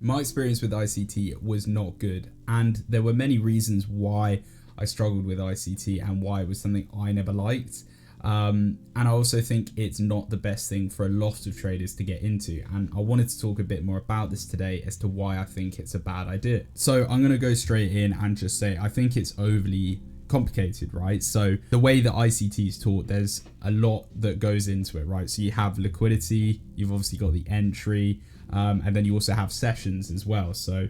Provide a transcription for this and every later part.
My experience with ICT was not good, and there were many reasons why I struggled with ICT and why it was something I never liked. And I also think it's not the best thing for a lot of traders to get into. And I wanted to talk a bit more about this today as to why I think it's a bad idea. So I'm going to go straight in and just say I think it's overly complicated, right? So the way that ICT is taught, there's a lot that goes into it, right? So you have liquidity, you've obviously got the entry, and then you also have sessions as well. So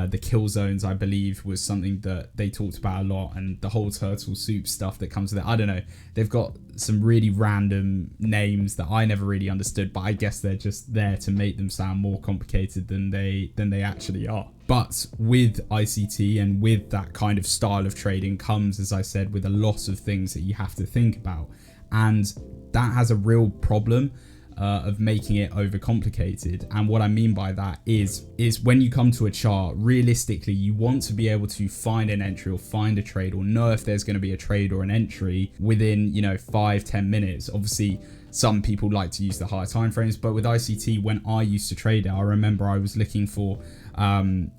the kill zones, I believe, was something that they talked about a lot, and the whole turtle soup stuff that comes with it. I don't know. They've got some really random names that I never really understood, but I guess they're just there to make them sound more complicated than they actually are. But with ICT and with that kind of style of trading comes, as I said, with a lot of things that you have to think about, and that has a real problem of making it overcomplicated. And what I mean by that is when you come to a chart, realistically, you want to be able to find an entry or find a trade or know if there's going to be a trade or an entry within, 5-10 minutes. Obviously, some people like to use the higher time frames, but with ICT, when I used to trade it, I remember I was looking for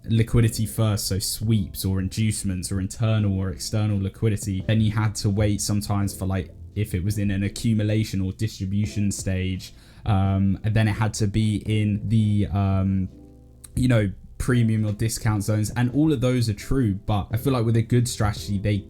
liquidity first, so sweeps or inducements or internal or external liquidity. Then you had to wait sometimes for, like, if it was in an accumulation or distribution stage, and then it had to be in the premium or discount zones, and all of those are true, but I feel like with a good strategy they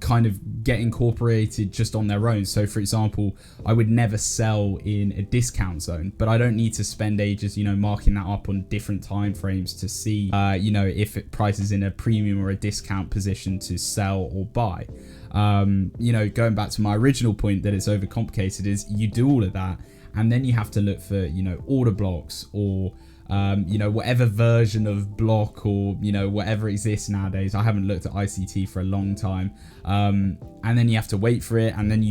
kind of get incorporated just on their own. So for example, I would never sell in a discount zone, but I don't need to spend ages marking that up on different time frames to see if it prices in a premium or a discount position to sell or buy. Going back to my original point that it's overcomplicated, is you do all of that and then you have to look for order blocks or whatever version of block or whatever exists nowadays. I haven't looked at ICT for a long time, and then you have to wait for it, and then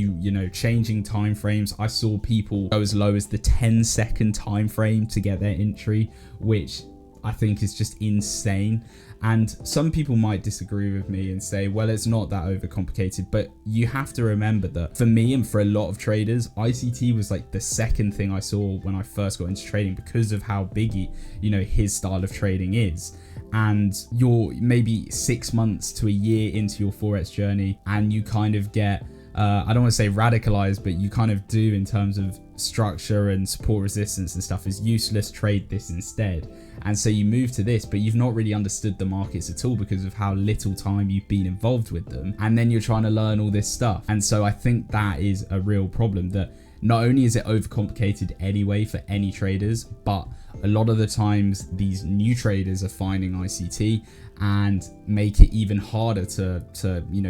changing time frames. I saw people go as low as the 10-second time frame to get their entry, which I think is just insane. And some people might disagree with me and say, well, it's not that overcomplicated, but you have to remember that for me and for a lot of traders, ICT was like the second thing I saw when I first got into trading, because of how big his style of trading is. And you're maybe 6 months to a year into your Forex journey, and you kind of get I don't want to say radicalized, but you kind of do, in terms of structure and support resistance and stuff, is useless, trade this instead. And so you move to this, but you've not really understood the markets at all because of how little time you've been involved with them. And then you're trying to learn all this stuff. And so I think that is a real problem, that not only is it overcomplicated anyway for any traders, but a lot of the times these new traders are finding ICT and make it even harder to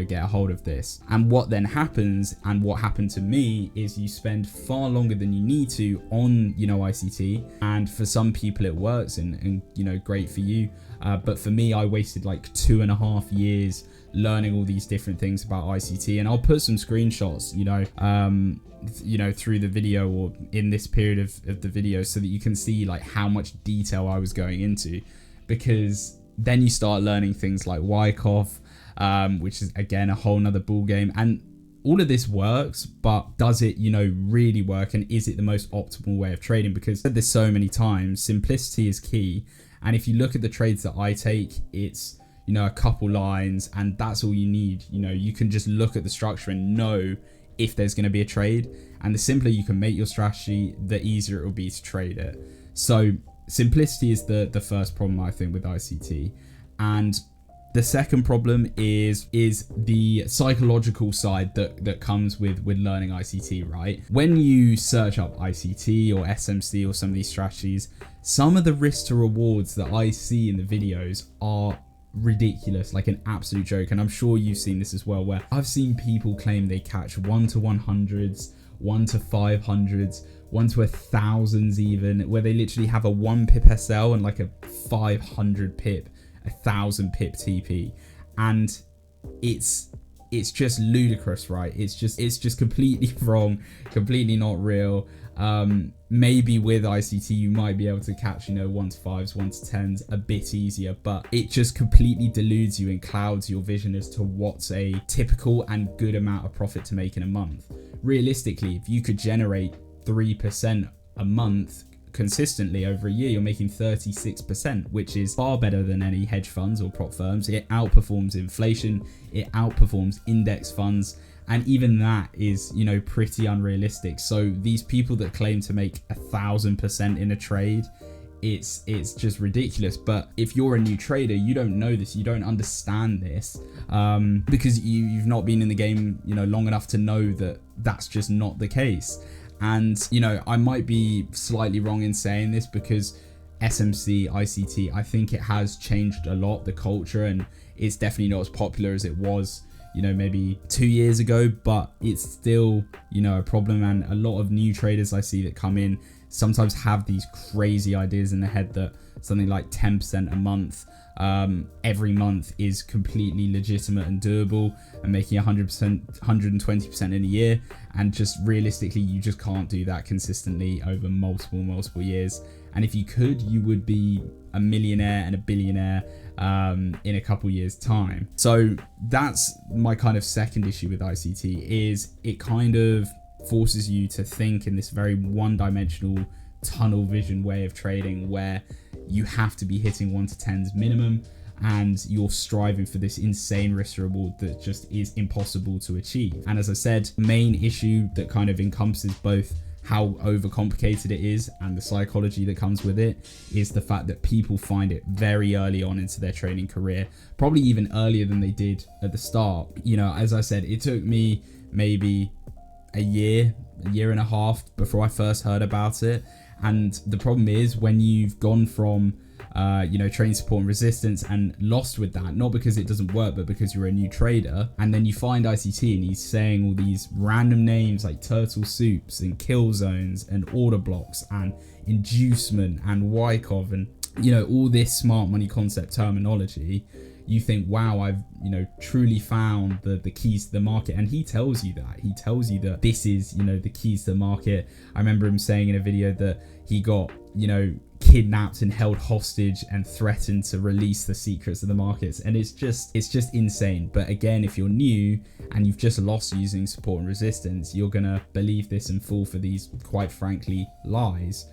get a hold of this. And what then happens, and what happened to me, is you spend far longer than you need to on ICT, and for some people it works and great for you, but for me, I wasted like 2.5 years learning all these different things about ICT. And I'll put some screenshots through the video or in this period of the video, so that you can see like how much detail I was going into, because then you start learning things like Wyckoff, which is again a whole nother ball game. And all of this works, but does it really work, and is it the most optimal way of trading? Because I've said this so many times, simplicity is key. And if you look at the trades that I take, it's a couple lines, and that's all you need. You can just look at the structure and know if there's going to be a trade, and the simpler you can make your strategy, the easier it will be to trade it. So simplicity is the first problem, I think, with ICT. And the second problem is the psychological side that comes with learning ICT, right? When you search up ICT or SMC or some of these strategies, some of the risk to rewards that I see in the videos are ridiculous, like an absolute joke. And I'm sure you've seen this as well, where I've seen people claim they catch 1 to 100s, 1 to 500s, 1 to 1000s even, where they literally have a 1 pip SL and like a 500 pip, 1000 pip TP. And it's just ludicrous, right? It's just completely wrong, completely not real. Maybe with ICT you might be able to catch 1 to 5s, 1 to 10s a bit easier, but it just completely deludes you and clouds your vision as to what's a typical and good amount of profit to make in a month. Realistically, if you could generate 3% a month consistently over a year, you're making 36%, which is far better than any hedge funds or prop firms. It outperforms inflation, it outperforms index funds, and even that is, you know, pretty unrealistic. So these people that claim to make 1,000% in a trade, it's just ridiculous. But if you're a new trader, you don't know this, you don't understand this, because you've not been in the game, you know, long enough to know that that's just not the case. And, you know, I might be slightly wrong in saying this, because SMC, ICT, I think it has changed a lot, the culture, and it's definitely not as popular as it was, you know, maybe 2 years ago, but it's still, you know, a problem. And a lot of new traders I see that come in sometimes have these crazy ideas in their head that something like 10% a month every month is completely legitimate and doable, and making 100%, 120% in a year. And just realistically, you just can't do that consistently over multiple years. And if you could, you would be a millionaire and a billionaire in a couple years time. So that's my kind of second issue with ICT, is it kind of forces you to think in this very one-dimensional tunnel vision way of trading, where you have to be hitting 1 to 10s minimum, and you're striving for this insane risk reward that just is impossible to achieve. And as I said, main issue that kind of encompasses both how overcomplicated it is and the psychology that comes with it is the fact that people find it very early on into their trading career, probably even earlier than they did at the start. You know, as I said, it took me maybe a year and a half before I first heard about it. And the problem is, when you've gone from you know, trading support and resistance and lost with that, not because it doesn't work, but because you're a new trader, and then you find ICT and he's saying all these random names like turtle soups and kill zones and order blocks and inducement and Wyckoff and, you know, all this smart money concept terminology, you think, wow, I've, you know, truly found the keys to the market. And he tells you that this is, you know, the keys to the market. I remember him saying in a video that he got, you know, kidnapped and held hostage and threatened to release the secrets of the markets. And it's just insane. But again, if you're new and you've just lost using support and resistance, you're gonna believe this and fall for these, quite frankly, lies.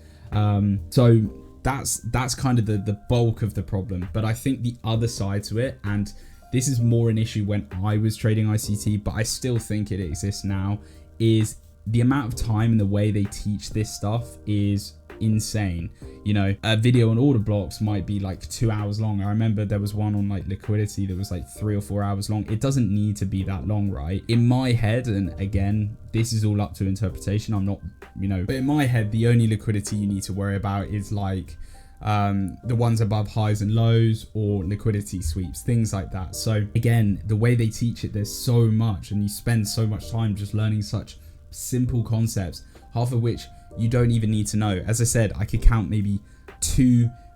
So that's kind of the bulk of the problem. But I think the other side to it, and this is more an issue when I was trading ICT, but I still think it exists now, is the amount of time and the way they teach this stuff is insane. You know, a video on order blocks might be like 2 hours long. I remember there was one on like liquidity that was like 3 or 4 hours long. It doesn't need to be that long, right? In my head, and again, this is all up to interpretation, I'm not, you know, but in my head, the only liquidity you need to worry about is like the ones above highs and lows, or liquidity sweeps, things like that. So again, the way they teach it, there's so much, and you spend so much time just learning such simple concepts, half of which you don't even need to know. As I said, I could count maybe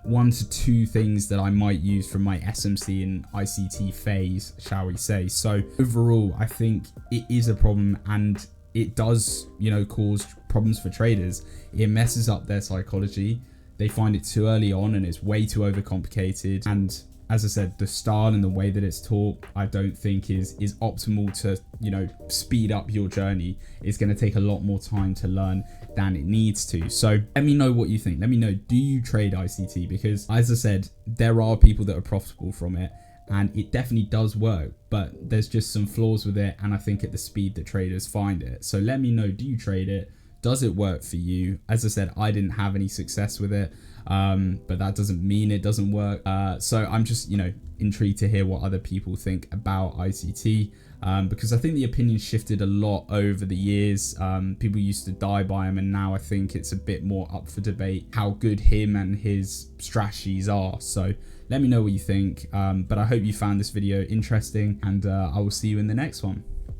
1 to 2 things that I might use from my SMC and ICT phase, shall we say. So overall, I think it is a problem, and it does, you know, cause problems for traders. It messes up their psychology. They find it too early on, and it's way too overcomplicated. And as I said, the style and the way that it's taught, I don't think is optimal to, you know, speed up your journey. It's going to take a lot more time to learn than it needs to. So let me know what you think. Let me know, do you trade ICT? Because as I said, there are people that are profitable from it, and it definitely does work, but there's just some flaws with it, and I think at the speed that traders find it. So let me know, do you trade it? Does it work for you? As I said, I didn't have any success with it, but that doesn't mean it doesn't work. So I'm just, you know, intrigued to hear what other people think about ICT, because I think the opinion shifted a lot over the years. People used to die by him, and now I think it's a bit more up for debate how good him and his strategies are. So let me know what you think, but I hope you found this video interesting, and I will see you in the next one.